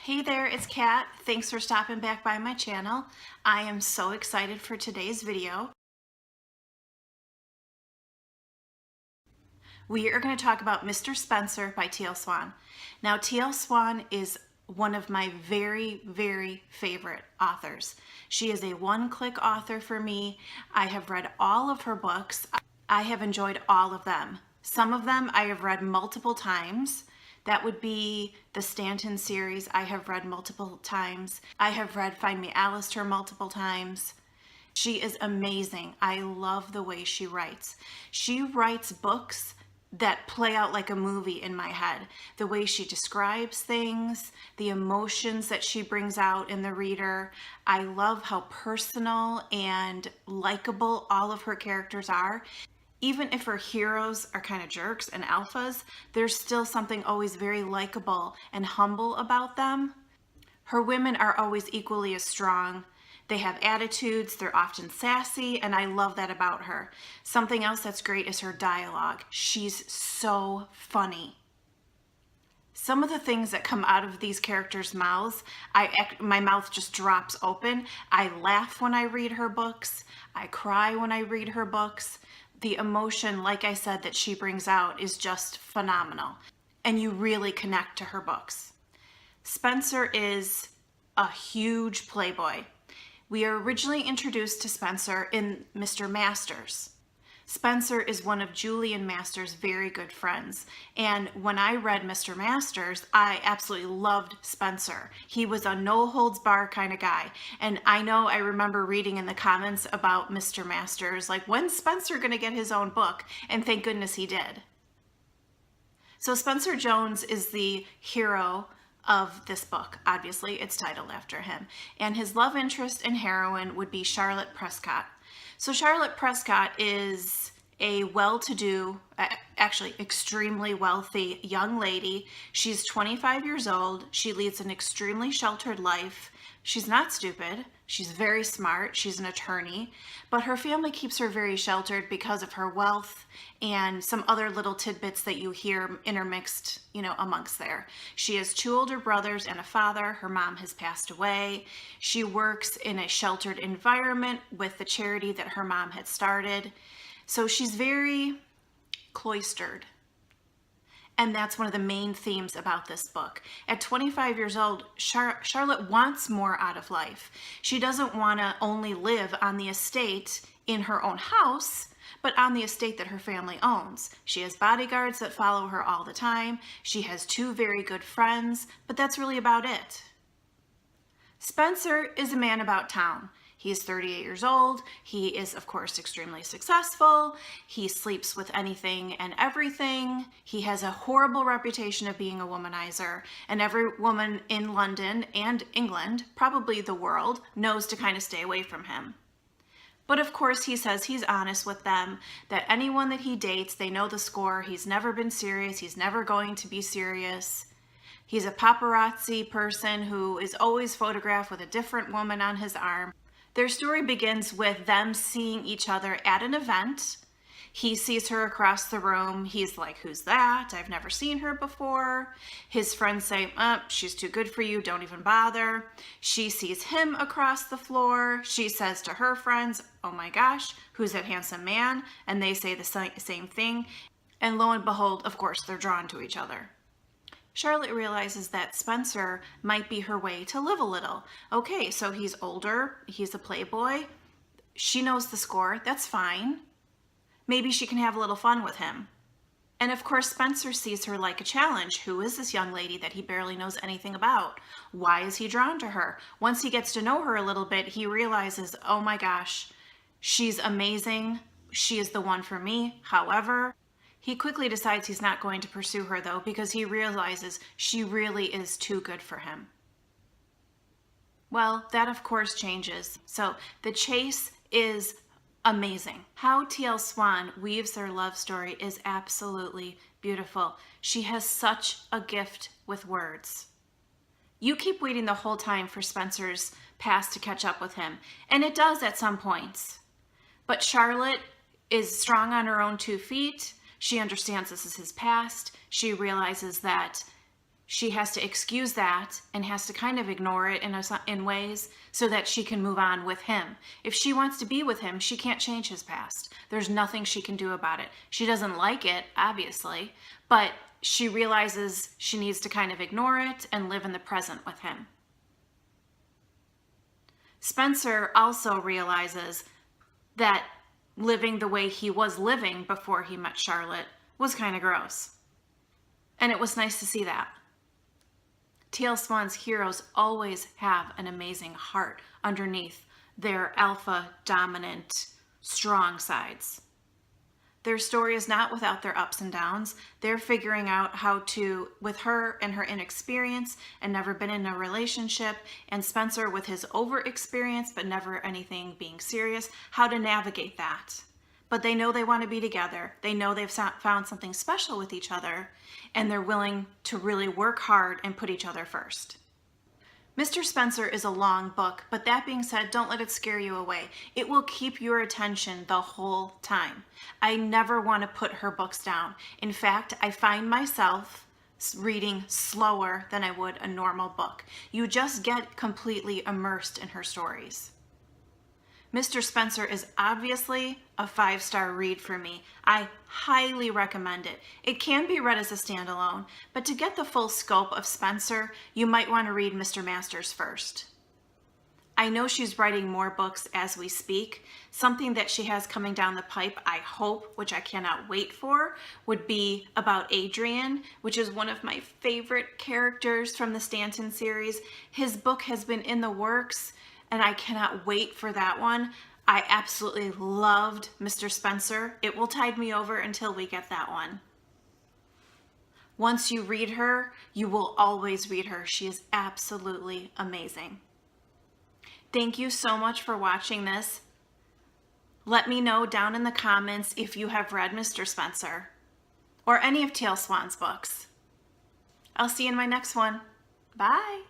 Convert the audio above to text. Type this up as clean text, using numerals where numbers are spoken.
Hey there, it's Kat. Thanks for stopping back by my channel. I am so excited for today's video. We are going to talk about Mr. Spencer by TL Swan. Now, TL Swan is one of my very, very favorite authors. She is a one-click author for me. I have read all of her books. I have enjoyed all of them. Some of them I have read multiple times. That would be the Stanton series I have read multiple times. I have read Find Me Alistair multiple times. She is amazing. I love the way she writes. She writes books that play out like a movie in my head. The way she describes things, the emotions that she brings out in the reader. I love how personal and likable all of her characters are. Even if her heroes are kind of jerks and alphas, there's still something always very likable and humble about them. Her women are always equally as strong. They have attitudes, they're often sassy, and I love that about her. Something else that's great is her dialogue. She's so funny. Some of the things that come out of these characters' mouths, my mouth just drops open. I laugh when I read her books. I cry when I read her books. The emotion, like I said, that she brings out is just phenomenal. And you really connect to her books. Spencer is a huge playboy. We are originally introduced to Spencer in Mr. Masters. Spencer is one of Julian Masters' very good friends. And when I read Mr. Masters, I absolutely loved Spencer. He was a no-holds-barred kind of guy. And I know I remember reading in the comments about Mr. Masters, like, when's Spencer going to get his own book? And thank goodness he did. So Spencer Jones is the hero of this book. Obviously, it's titled after him. And his love interest and heroine would be Charlotte Prescott. So Charlotte Prescott is a well-to-do, actually extremely wealthy young lady. She's 25 years old. She leads an extremely sheltered life. She's not stupid. She's very smart. She's an attorney, but her family keeps her very sheltered because of her wealth and some other little tidbits that you hear intermixed, amongst there. She has 2 older brothers and a father. Her mom has passed away. She works in a sheltered environment with the charity that her mom had started. So she's very cloistered. And that's one of the main themes about this book. At 25 years old, Charlotte wants more out of life. She doesn't want to only live on the estate in her own house, but on the estate that her family owns. She has bodyguards that follow her all the time. She has 2 very good friends, but that's really about it. Spencer is a man about town. He's 38 years old. He is, of course, extremely successful. He sleeps with anything and everything. He has a horrible reputation of being a womanizer, and every woman in London and England, probably the world, knows to kind of stay away from him. But of course, he says he's honest with them, that anyone that he dates, they know the score. He's never been serious. He's never going to be serious. He's a paparazzi person who is always photographed with a different woman on his arm. Their story begins with them seeing each other at an event. He sees her across the room. He's like, who's that? I've never seen her before. His friends say, she's too good for you. Don't even bother. She sees him across the floor. She says to her friends, oh my gosh, who's that handsome man? And they say the same thing. And lo and behold, of course, they're drawn to each other. Charlotte realizes that Spencer might be her way to live a little. Okay, so he's older, he's a playboy. She knows the score, that's fine. Maybe she can have a little fun with him. And of course, Spencer sees her like a challenge. Who is this young lady that he barely knows anything about? Why is he drawn to her? Once he gets to know her a little bit, he realizes, oh my gosh, she's amazing. She is the one for me. However, he quickly decides he's not going to pursue her, though, because he realizes she really is too good for him. Well, that of course changes. So the chase is amazing. How TL Swan weaves their love story is absolutely beautiful. She has such a gift with words. You keep waiting the whole time for Spencer's past to catch up with him, and it does at some points. But Charlotte is strong on her own 2 feet. She understands this is his past. She realizes that she has to excuse that and has to kind of ignore it in ways so that she can move on with him. If she wants to be with him, she can't change his past. There's nothing she can do about it. She doesn't like it, obviously, but she realizes she needs to kind of ignore it and live in the present with him. Spencer also realizes that living the way he was living before he met Charlotte was kind of gross. And it was nice to see that. TL Swan's heroes always have an amazing heart underneath their alpha, dominant, strong sides. Their story is not without their ups and downs. They're figuring out how to, with her and her inexperience and never been in a relationship, and Spencer with his over-experience but never anything being serious, how to navigate that. But they know they want to be together. They know they've found something special with each other, and they're willing to really work hard and put each other first. Mr. Spencer is a long book, but that being said, don't let it scare you away. It will keep your attention the whole time. I never want to put her books down. In fact, I find myself reading slower than I would a normal book. You just get completely immersed in her stories. Mr. Spencer is obviously a 5-star read for me. I highly recommend it. It can be read as a standalone, but to get the full scope of Spencer, you might want to read Mr. Masters first. I know she's writing more books as we speak. Something that she has coming down the pipe, I hope, which I cannot wait for, would be about Adrian, which is one of my favorite characters from the Stanton series. His book has been in the works, and I cannot wait for that one. I absolutely loved Mr. Spencer. It will tide me over until we get that one. Once you read her, you will always read her. She is absolutely amazing. Thank you so much for watching this. Let me know down in the comments if you have read Mr. Spencer or any of TL Swan's books. I'll see you in my next one. Bye.